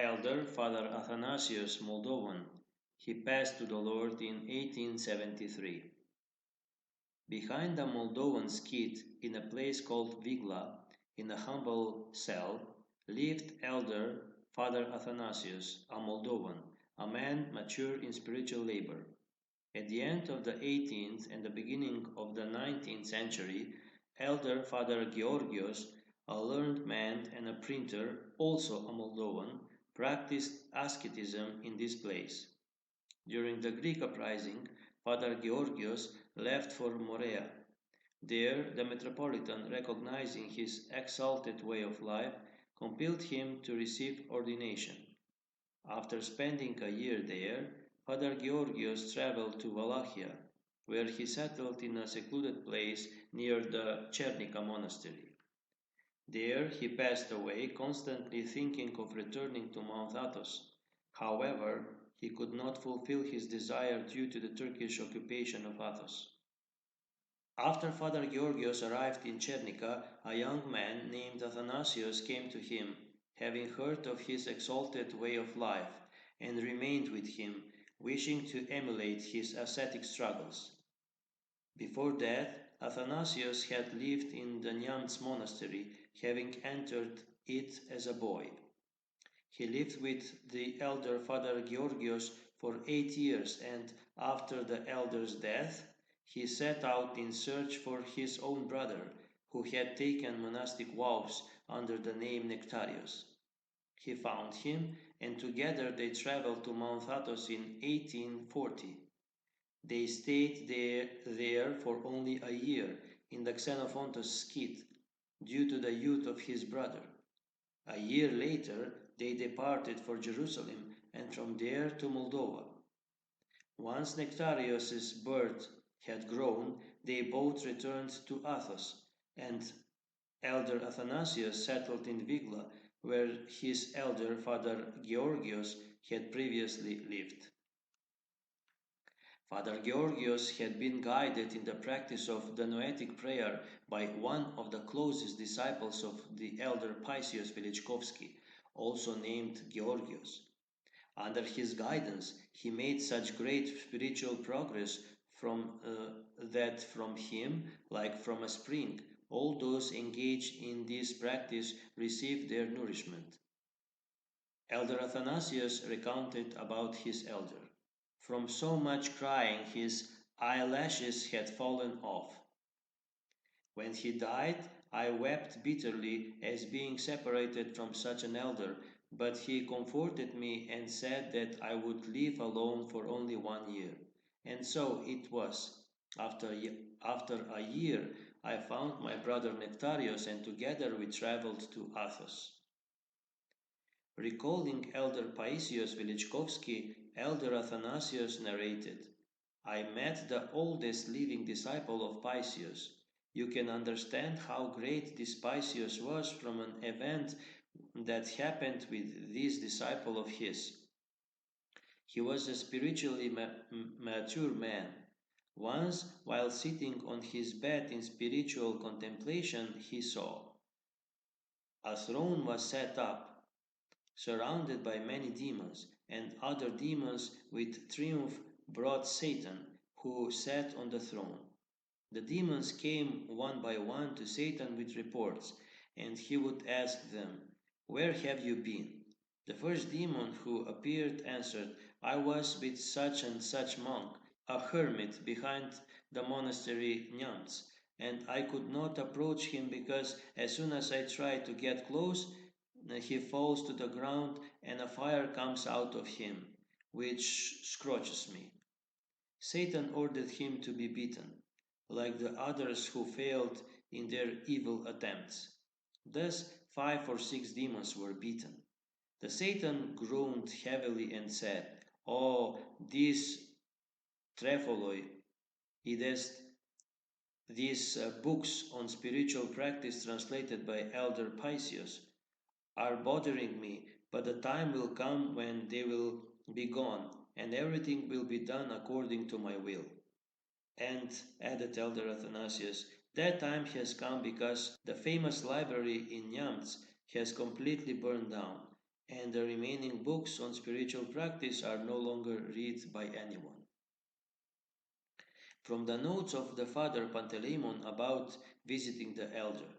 Elder Father Athanasios, Moldovan. He passed to the Lord in 1873. Behind the Moldovan skit, in a place called Vigla, in a humble cell, lived Elder Father Athanasios, a Moldovan, a man mature in spiritual labor. At the end of the 18th and the beginning of the 19th century, Elder Father Georgios, a learned man and a printer, also a Moldovan, practiced asceticism in this place. During the Greek uprising, Father Georgios left for Morea. There, the Metropolitan, recognizing his exalted way of life, compelled him to receive ordination. After spending a year there, Father Georgios traveled to Wallachia, where he settled in a secluded place near the Chernica monastery. There he passed away, constantly thinking of returning to Mount Athos. However, he could not fulfill his desire due to the Turkish occupation of Athos. After Father Georgios arrived in Chernica, a young man named Athanasios came to him, having heard of his exalted way of life, and remained with him, wishing to emulate his ascetic struggles. Before that, Athanasios had lived in the Nyamts monastery, having entered it as a boy. He lived with the elder Father Georgios for 8 years, and after the elder's death, he set out in search for his own brother, who had taken monastic vows under the name Nectarios. He found him, and together they traveled to Mount Athos in 1840. They stayed there for only a year in the Xenophontus skit, due to the youth of his brother. A year later, they departed for Jerusalem and from there to Moldova. Once Nectarios' bird had grown, they both returned to Athos, and Elder Athanasius settled in Vigla, where his elder Father Georgios had previously lived. Father Georgios had been guided in the practice of the Noetic prayer by one of the closest disciples of the elder Paisios Velichkovsky, also named Georgios. Under his guidance, he made such great spiritual progress that from him, like from a spring, all those engaged in this practice received their nourishment. Elder Athanasius recounted about his elder. From so much crying, his eyelashes had fallen off. When he died, I wept bitterly as being separated from such an elder, but he comforted me and said that I would live alone for only 1 year. And so it was. After a year, I found my brother Nectarios, and together we traveled to Athos. Recalling Elder Paisios Velichkovsky, Elder Athanasios narrated, I met the oldest living disciple of Paisios. You can understand how great this Paisios was from an event that happened with this disciple of his. He was a spiritually mature man. Once, while sitting on his bed in spiritual contemplation, he saw a throne was set up surrounded by many demons, and other demons with triumph brought Satan, who sat on the throne. The demons came one by one to Satan with reports, and he would ask them, Where have you been? The first demon who appeared answered, I was with such and such monk, a hermit behind the monastery Nyamts, and I could not approach him because as soon as I try to get close, he falls to the ground and a fire comes out of him, which scorches me. Satan ordered him to be beaten, like the others who failed in their evil attempts. Thus 5 or 6 demons were beaten. The Satan groaned heavily and said, Oh, these trepholoi, idest, these books on spiritual practice translated by Elder Paisios, are bothering me, but the time will come when they will be gone, and everything will be done according to my will. And, added Elder Athanasius, that time has come because the famous library in Nyamts has completely burned down, and the remaining books on spiritual practice are no longer read by anyone. From the notes of the Father Panteleimon about visiting the elder.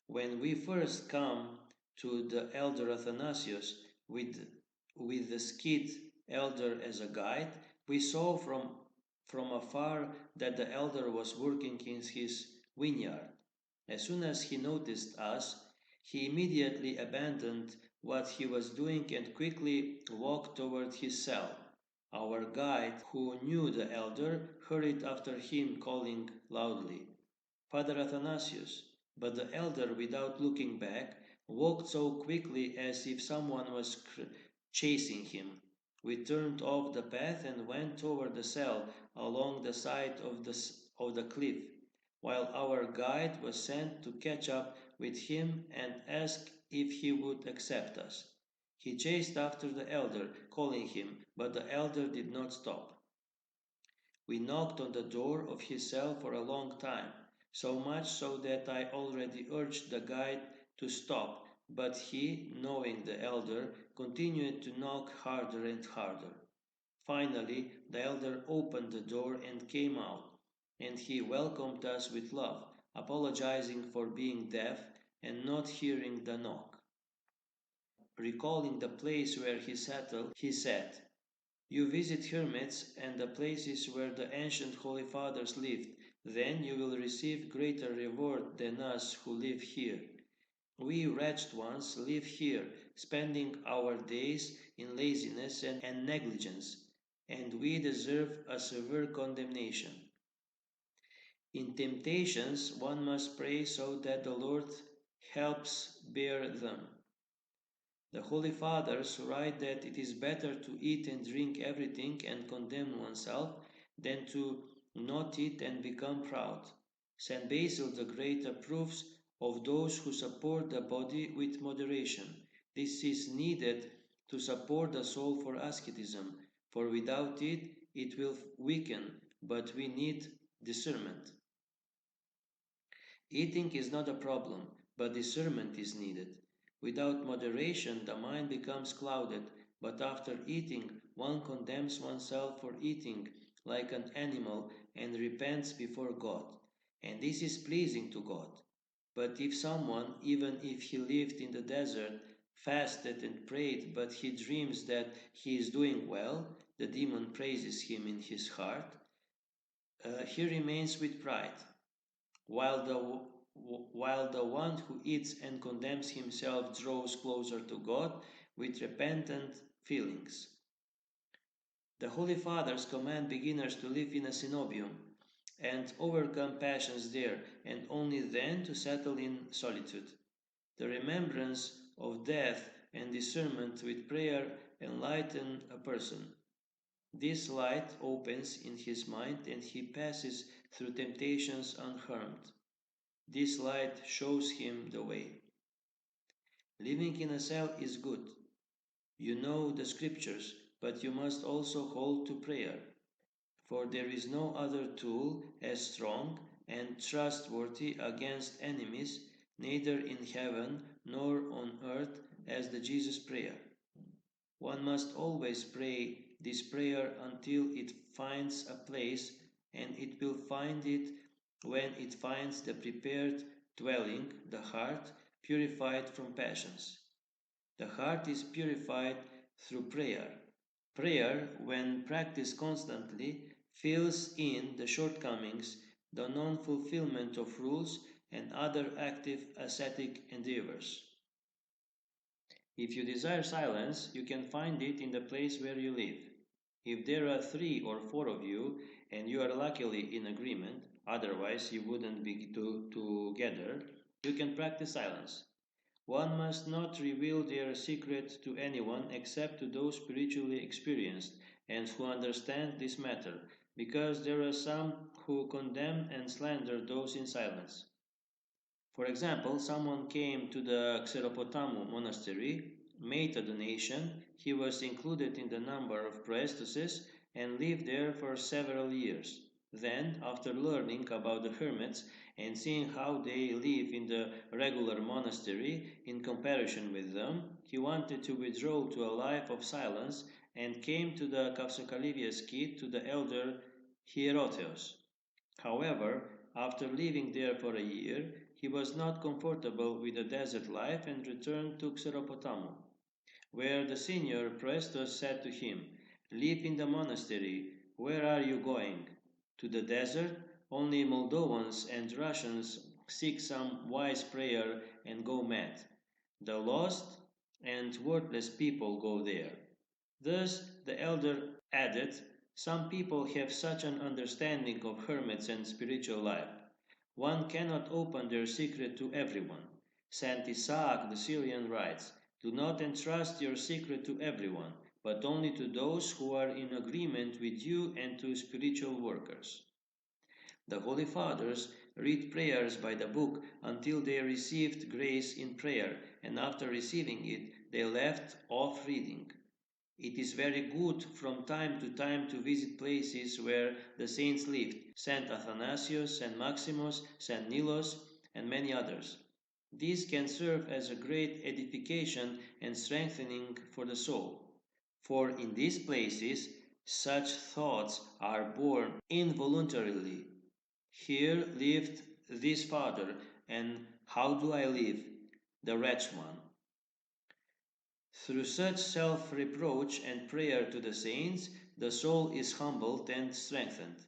When we first come to the elder Athanasios with the skid elder as a guide, we saw from afar that the elder was working in his vineyard. As soon as he noticed us, he immediately abandoned what he was doing and quickly walked toward his cell. Our guide, who knew the elder, hurried after him, calling loudly, "Father Athanasius!" But the elder, without looking back, walked so quickly as if someone was chasing him. We turned off the path and went toward the cell along the side of the cliff, while our guide was sent to catch up with him and ask if he would accept us. He chased after the elder, calling him, but the elder did not stop. We knocked on the door of his cell for a long time, so much so that I already urged the guide to stop, but he, knowing the elder, continued to knock harder and harder. Finally, the elder opened the door and came out, and he welcomed us with love, apologizing for being deaf and not hearing the knock. Recalling the place where he settled, he said, "You visit hermits and the places where the ancient holy fathers lived, then you will receive greater reward than us who live here. We wretched ones live here, spending our days in laziness and negligence, and we deserve a severe condemnation. In temptations, one must pray so that the Lord helps bear them. The Holy Fathers write that it is better to eat and drink everything and condemn oneself than to not eat and become proud. St. Basil the Great approves of those who support the body with moderation. This is needed to support the soul for asceticism, for without it, it will weaken, but we need discernment. Eating is not a problem, but discernment is needed. Without moderation, the mind becomes clouded, but after eating, one condemns oneself for eating like an animal and repents before God. And this is pleasing to God. But if someone, even if he lived in the desert, fasted and prayed, but he dreams that he is doing well, the demon praises him in his heart, he remains with pride, while the one who eats and condemns himself draws closer to God with repentant feelings. The Holy Fathers command beginners to live in a cenobium and overcome passions there, and only then to settle in solitude. The remembrance of death and discernment with prayer enlighten a person. This light opens in his mind and he passes through temptations unharmed. This light shows him the way. Living in a cell is good. You know the scriptures, but you must also hold to prayer, for there is no other tool as strong and trustworthy against enemies, neither in heaven nor on earth, as the Jesus prayer. One must always pray this prayer until it finds a place, and it will find it when it finds the prepared dwelling, the heart, purified from passions. The heart is purified through prayer. Prayer, when practiced constantly, fills in the shortcomings, the non fulfillment of rules, and other active ascetic endeavors. If you desire silence, you can find it in the place where you live. If there are 3 or 4 of you and you are luckily in agreement, otherwise you wouldn't be together, you can practice silence. One must not reveal their secret to anyone except to those spiritually experienced and who understand this matter, because there are some who condemn and slander those in silence. For example, someone came to the Xeropotamu monastery, made a donation, he was included in the number of praestuses, and lived there for several years. Then, after learning about the hermits and seeing how they live in the regular monastery in comparison with them, he wanted to withdraw to a life of silence and came to the Kapsakalivia skit to the elder Hierotheos. However, after living there for a year, he was not comfortable with the desert life and returned to Xeropotamo, where the senior Prestos said to him, "Live in the monastery. Where are you going? To the desert? Only Moldovans and Russians seek some wise prayer and go mad. The lost and worthless people go there." Thus the elder added, "Some people have such an understanding of hermits and spiritual life. One cannot open their secret to everyone. Saint Isaac the Syrian writes, 'Do not entrust your secret to everyone, but only to those who are in agreement with you and to spiritual workers.'" The Holy Fathers read prayers by the book until they received grace in prayer, and after receiving it, they left off reading. It is very good from time to time to visit places where the saints lived, Saint Athanasios, Saint Maximus, Saint Nilos, and many others. These can serve as a great edification and strengthening for the soul. For in these places such thoughts are born involuntarily. Here lived this father, and how do I live? The wretched one. Through such self reproach and prayer to the saints, the soul is humbled and strengthened.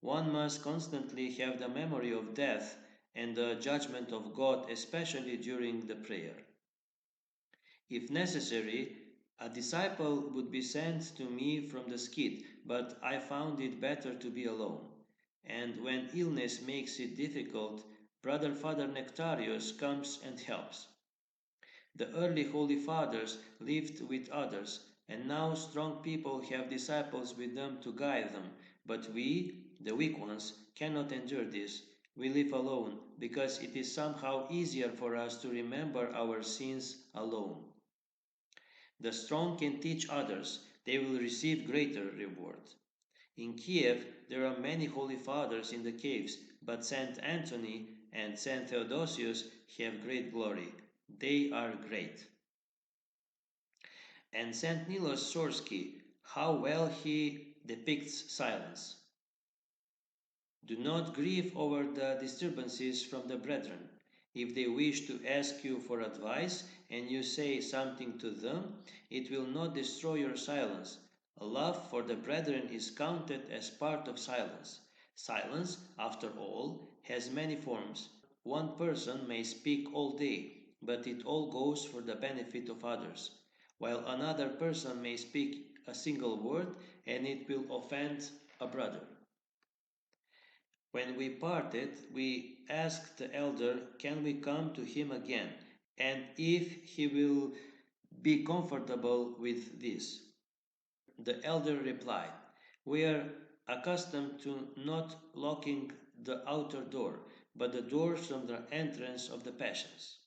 One must constantly have the memory of death and the judgment of God, especially during the prayer. If necessary, a disciple would be sent to me from the skit, but I found it better to be alone. And when illness makes it difficult, Brother Father Nectarius comes and helps. The early Holy Fathers lived with others, and now strong people have disciples with them to guide them. But we, the weak ones, cannot endure this. We live alone because it is somehow easier for us to remember our sins alone. The strong can teach others, they will receive greater reward. In Kiev, there are many Holy Fathers in the caves, but Saint Antony and Saint Theodosius have great glory. They are great. And Saint Nilos Sorsky, how well he depicts silence. Do not grieve over the disturbances from the brethren. If they wish to ask you for advice and you say something to them, it will not destroy your silence. A love for the brethren is counted as part of silence. Silence, after all, has many forms. One person may speak all day, but it all goes for the benefit of others, while another person may speak a single word and it will offend a brother. When we parted, we asked the elder, "Can we come to him again?" and if he will be comfortable with this. The elder replied, "We are accustomed to not locking the outer door, but the doors from the entrance of the passions."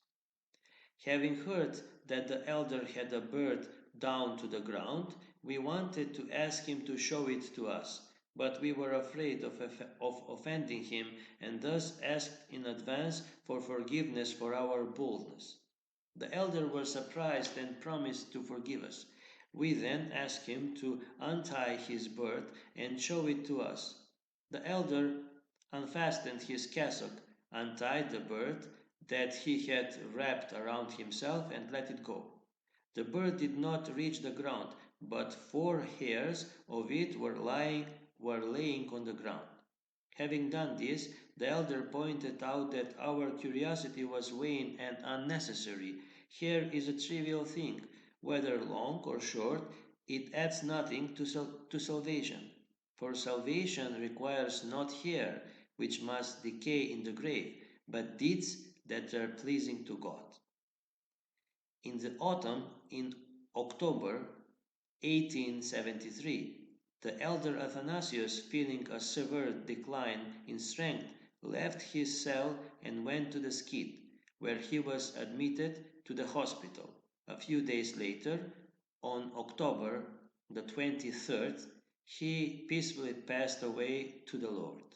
Having heard that the elder had a bird down to the ground, we wanted to ask him to show it to us, but we were afraid of offending him and thus asked in advance for forgiveness for our boldness. The elder was surprised and promised to forgive us. We then asked him to untie his bird and show it to us. The elder unfastened his cassock, untied the bird that he had wrapped around himself, and let it go. The bird did not reach the ground, but 4 hairs of it were laying on the ground. Having done this, the elder pointed out that our curiosity was vain and unnecessary. Hair is a trivial thing. Whether long or short, it adds nothing to salvation. For salvation requires not hair, which must decay in the grave, but deeds that are pleasing to God. In the autumn, in October 1873, the elder Athanasios, feeling a severe decline in strength, left his cell and went to the skit, where he was admitted to the hospital. A few days later, on October the 23rd, he peacefully passed away to the Lord.